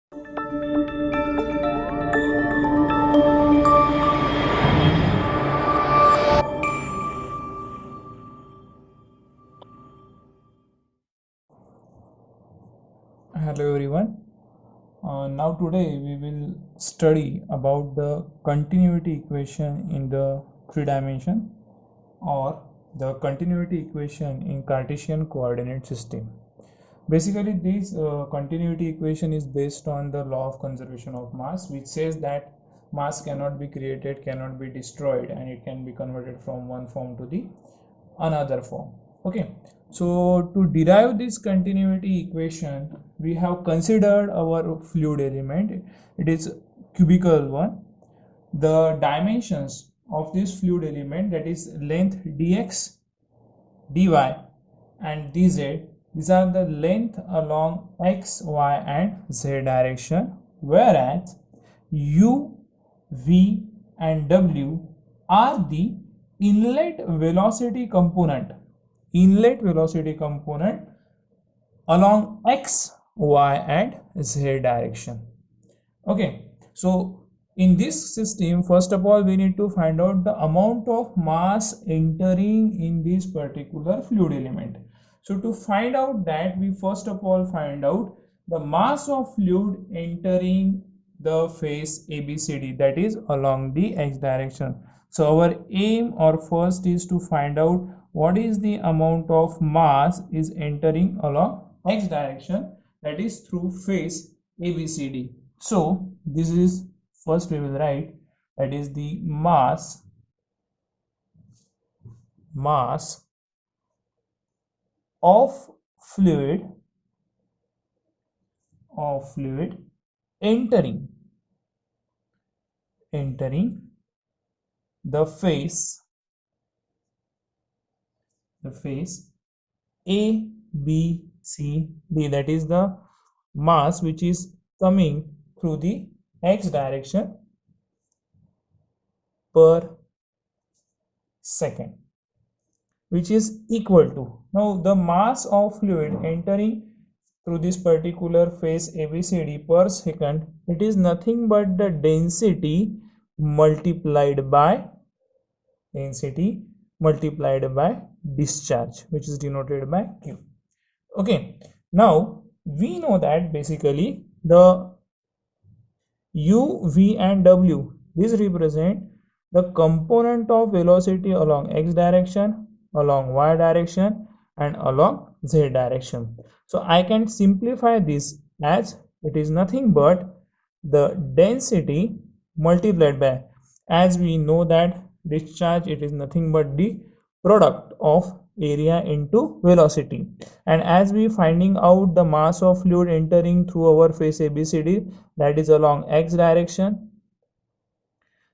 Hello everyone. Now today we will study about the continuity equation in the three dimension or the continuity equation in Cartesian coordinate system. Basically this continuity equation is based on the law of conservation of mass, which says that mass cannot be created, cannot be destroyed, and it can be converted from one form to the another form. Okay, so to derive this continuity equation we have considered our fluid element. It is cubical one. The dimensions of this fluid element, that is length dx, dy and dz, these are the length along x, y and z direction, whereas u, v and w are the inlet velocity component, along x, y and z direction. Okay, so in this system, first of all we need to find out the amount of mass entering in this particular fluid element. So to find out that, we first of all find out the mass of fluid entering the face abcd, that is along the x direction. So our aim or first is to find out what is the amount of mass is entering along x direction, that is through face abcd. So this is, first we will write, that is the mass of fluid entering the face A, B, C, D, that is the mass which is coming through the x direction per second, which is equal to, now the mass of fluid entering through this particular phase ABCD per second, it is nothing but the density multiplied by discharge, which is denoted by Q. Okay, now we know that basically the U, V and W, this represent the component of velocity along x direction, along y direction and along z direction. So I can simplify this as it is nothing but the density multiplied by, as we know that discharge, it is nothing but the product of area into velocity, and as we finding out the mass of fluid entering through our face ABCD, that is along x direction,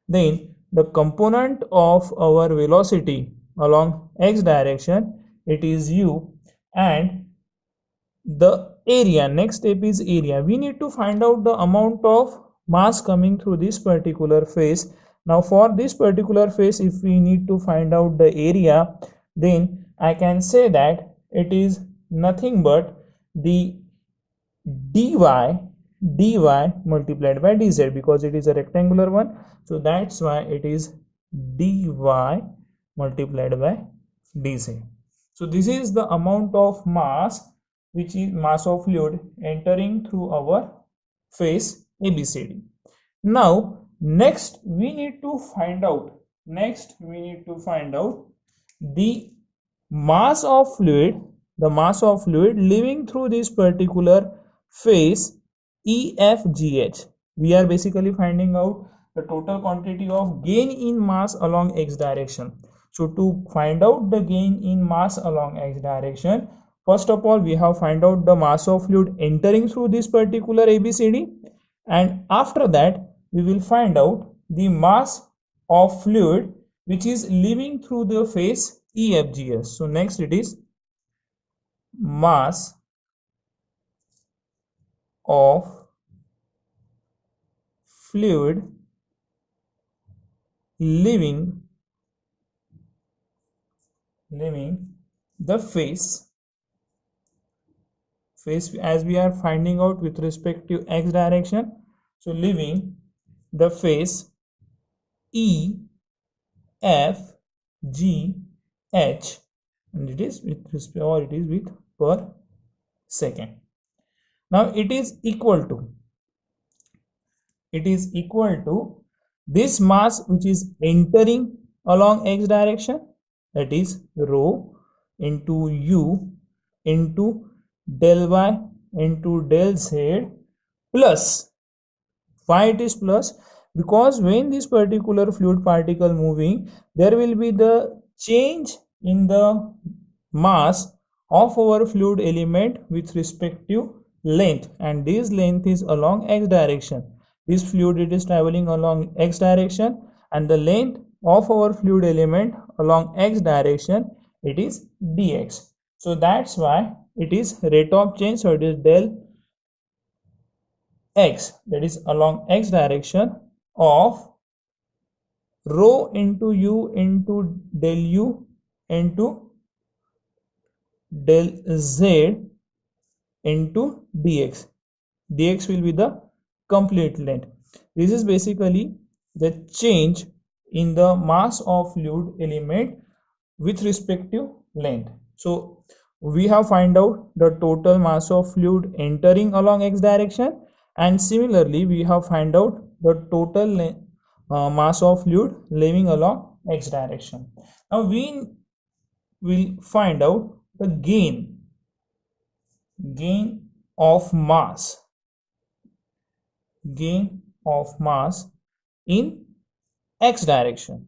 then the component of our velocity along x direction, it is u, and the area, next step is area. We need to find out the amount of mass coming through this particular phase. Now for this particular phase, if we need to find out the area, then I can say that it is nothing but the dy multiplied by dz, because it is a rectangular one, so that's why it is dy multiplied by dz. So this is the amount of mass, which is mass of fluid entering through our face ABCD. Now next we need to find out the mass of fluid living through this particular phase EFGH. We are basically finding out the total quantity of gain in mass along x direction. So to find out the gain in mass along x direction, first of all we have find out the mass of fluid entering through this particular ABCD, and after that we will find out the mass of fluid which is living through the phase EFGH. So next it is mass of fluid living the phase phase as we are finding out with respect to x direction. So leaving the phase E, F, G, H, and it is with respect, or it is with per second. Now it is equal to this mass which is entering along x direction, that is rho into u into del y into del z plus. Why it is plus? Because when this particular fluid particle moving, there will be the change in the mass of our fluid element with respect to length, and this length is along x direction. This fluid, it is traveling along x direction, and the length of our fluid element along x direction, it is dx. So that's why it is rate of change. So it is del x, that is along x direction, of rho into u into del u into del z into dx. Dx will be the complete length. This is basically the change in the mass of fluid element with respect to length. So we have find out the total mass of fluid entering along x direction, and similarly we have find out the total mass of fluid leaving along x direction. Now we will find out the gain of mass gain of mass in x direction.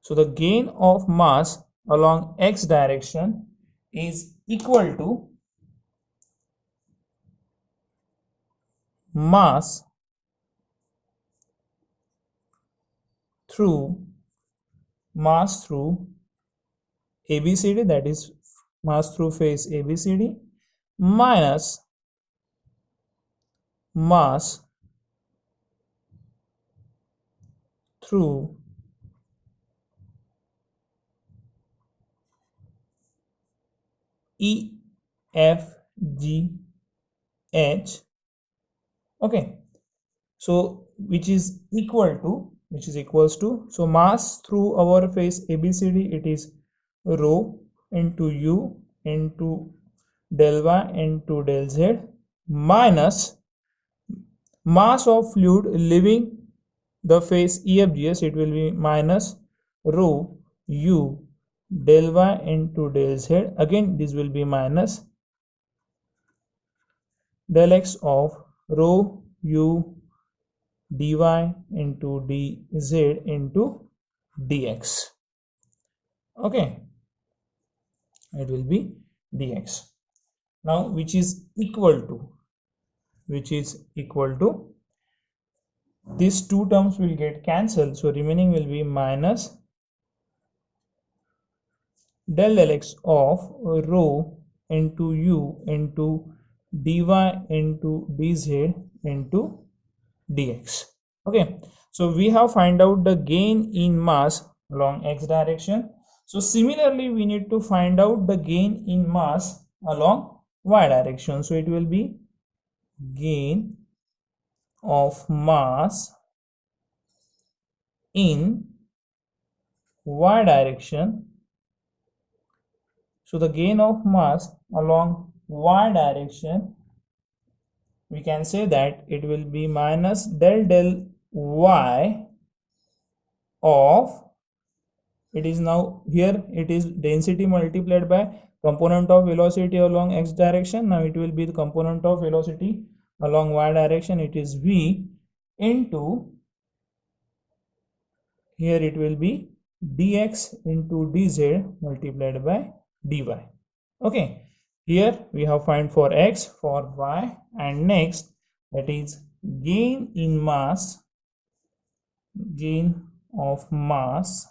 So the gain of mass along x direction is equal to mass through ABCD, that is mass through phase ABCD, minus mass through E, F, G, H. Okay, so which is equals to, so mass through our phase ABCD, it is rho into u into del y into del z minus mass of fluid leaving the phase EFGS, it will be minus rho u del y into del z. Again this will be minus del x of rho u dy into dz into dx. Okay, it will be dx. Now which is equal to these two terms will get cancelled, so remaining will be minus del x of rho into u into dy into dz into dx. Okay, so we have find out the gain in mass along x direction. So similarly we need to find out the gain in mass along y direction. So it will be gain of mass in y direction. So the gain of mass along y direction, we can say that it will be minus del y of, it is now here it is density multiplied by component of velocity along x direction. Now it will be the component of velocity along y direction, it is v into, here it will be dx into dz multiplied by dy. Okay, here we have find for x, for y, and next that is gain in mass, gain of mass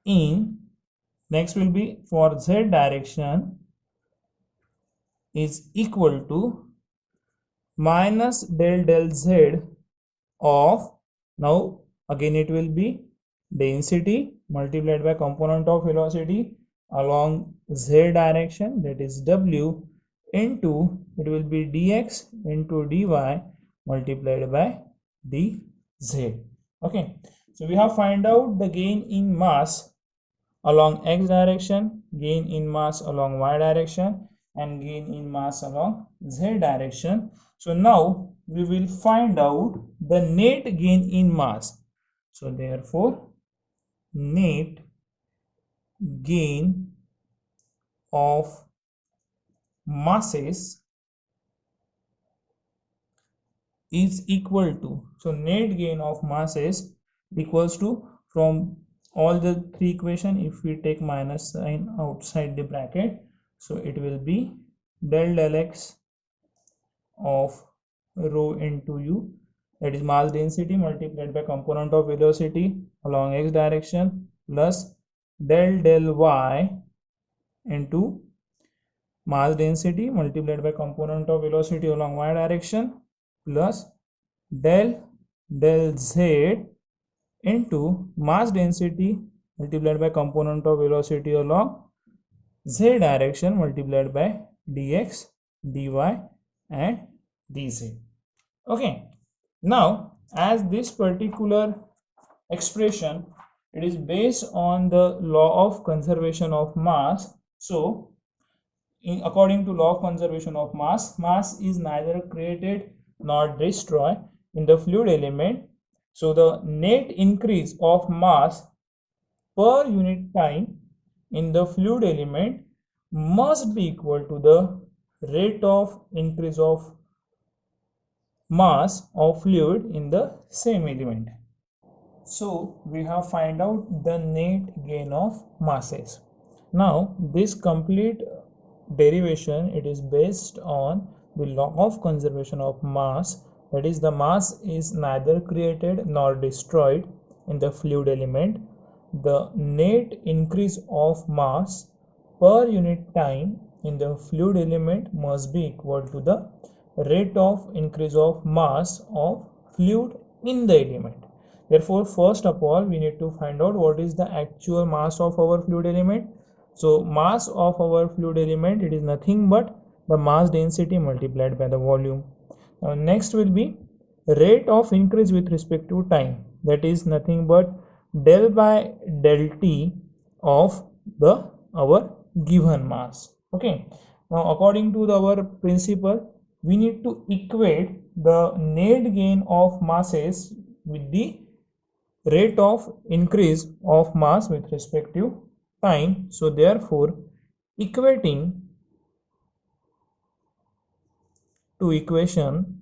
in, next will be for z direction, is equal to minus del z of, now again it will be density multiplied by component of velocity along z direction, that is w, into it will be dx into dy multiplied by dz. Okay, so we have find out the gain in mass along x direction, gain in mass along y direction, and gain in mass along z direction. So now we will find out the net gain in mass. So therefore net gain of masses is equal to, so net gain of masses equals to, from all the three equation, if we take minus sign outside the bracket, so it will be del x of rho into u, that is mass density multiplied by component of velocity along x direction, plus del y into mass density multiplied by component of velocity along y direction, plus del z into mass density multiplied by component of velocity along z direction multiplied by dx, dy and dz. Okay, now as this particular expression, it is based on the law of conservation of mass. So according to law of conservation of mass, mass is neither created nor destroyed in the fluid element. So the net increase of mass per unit time in the fluid element must be equal to the rate of increase of mass of fluid in the same element. So we have find out the net gain of masses. Now this complete derivation, it is based on the law of conservation of mass, that is the mass is neither created nor destroyed in the fluid element. The net increase of mass per unit time in the fluid element must be equal to the rate of increase of mass of fluid in the element. Therefore first of all we need to find out what is the actual mass of our fluid element. So mass of our fluid element, it is nothing but the mass density multiplied by the volume. Now next will be rate of increase with respect to time, that is nothing but del by del t of the our given mass. Okay, now according to our principle, we need to equate the net gain of masses with the rate of increase of mass with respect to time. So therefore equating to equation,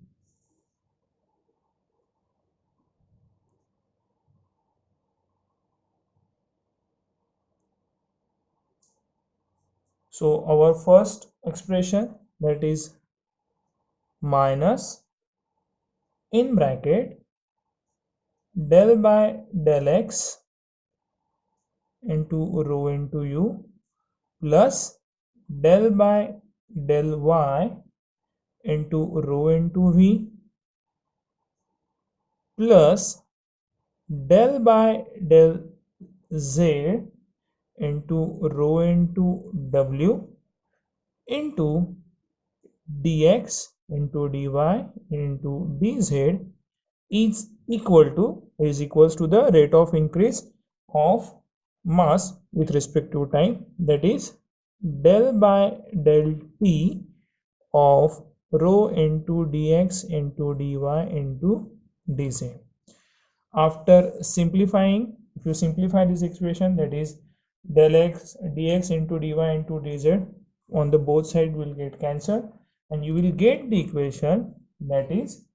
so our first expression, that is minus in bracket del by del x into rho into u, plus del by del y into rho into v, plus del by del z into rho into w into dx into dy into dz is equals to the rate of increase of mass with respect to time, that is del by del t of rho into dx into dy into dz. After simplifying, if you simplify this expression, that is del x dx into dy into dz, on the both side will get cancelled and you will get the equation, that is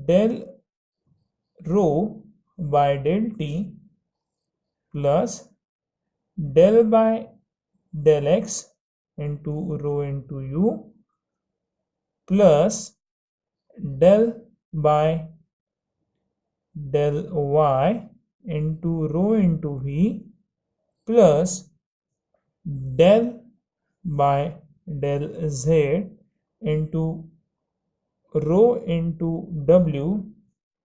del rho by del t plus del by del x into rho into u plus del by del y into rho into v plus del by del z into rho into w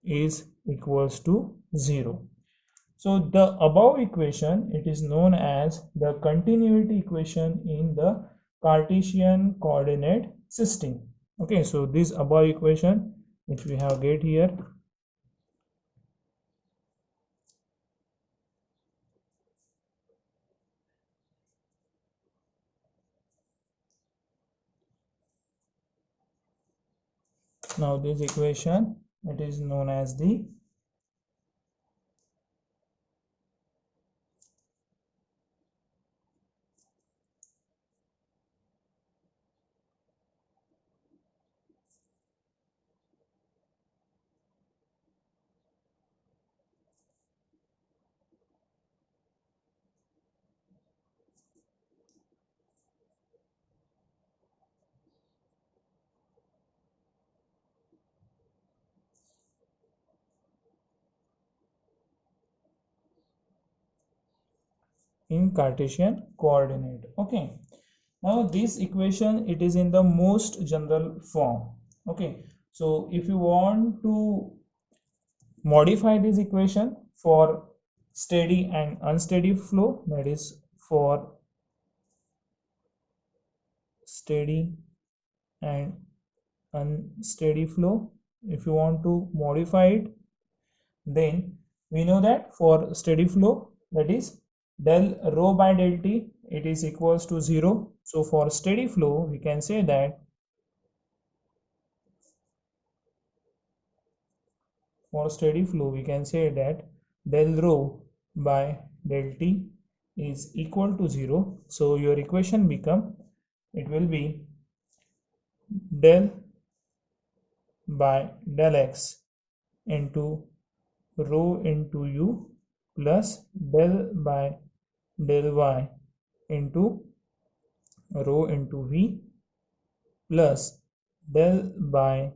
is equals to 0. So the above equation, it is known as the continuity equation in the Cartesian coordinate system. Okay, so this above equation which we have get here, now this equation, it is known as the in Cartesian coordinate. Okay, now this equation, it is in the most general form. Okay, so if you want to modify this equation for steady and unsteady flow, that is for steady and unsteady flow, if you want to modify it, then we know that for steady flow, that is del rho by del t, it is equals to 0. So for steady flow, we can say that del rho by del t is equal to 0. So your equation become, it will be del by del x into rho into u plus del by del y into rho into v plus del by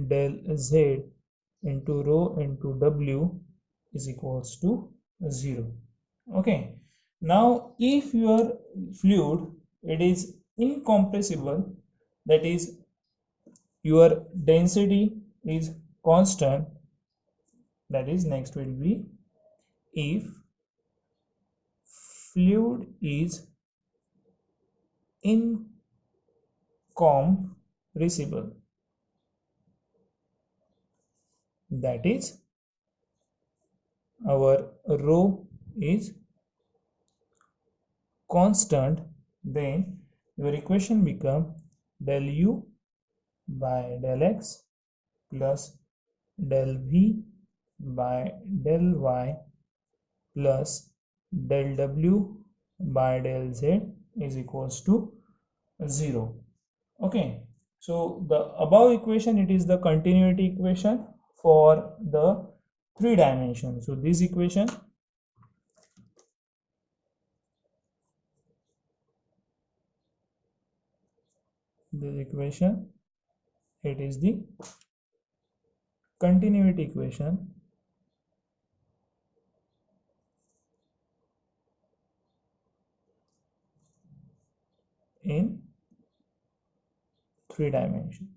del z into rho into w is equals to 0. Okay, now if your fluid, it is incompressible, that is your density is constant, that is next will be, if fluid is incompressible, that is our rho is constant, then your equation become del u by del x plus del v by del y plus del w by del z is equals to 0. Okay, so the above equation, it is the continuity equation for the 3 dimensions. So this equation, it is the continuity equation in 3 dimensions.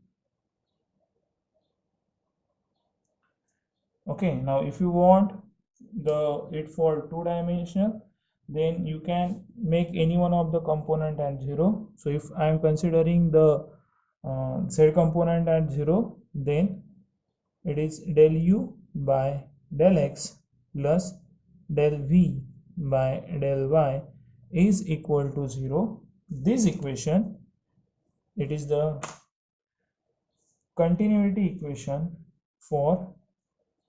Okay, now if you want it for 2 dimensional, then you can make any one of the component at 0. So if I am considering the z component at 0, then it is del u by del x plus del v by del y is equal to 0. This equation, it is the continuity equation for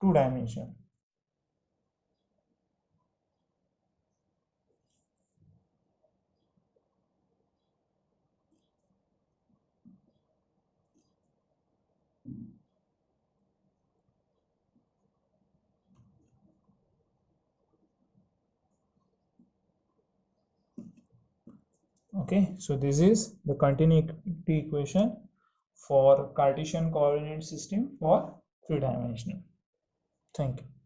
2 dimension. Okay, so this is the continuity equation for Cartesian coordinate system for 3 dimensional. Thank you.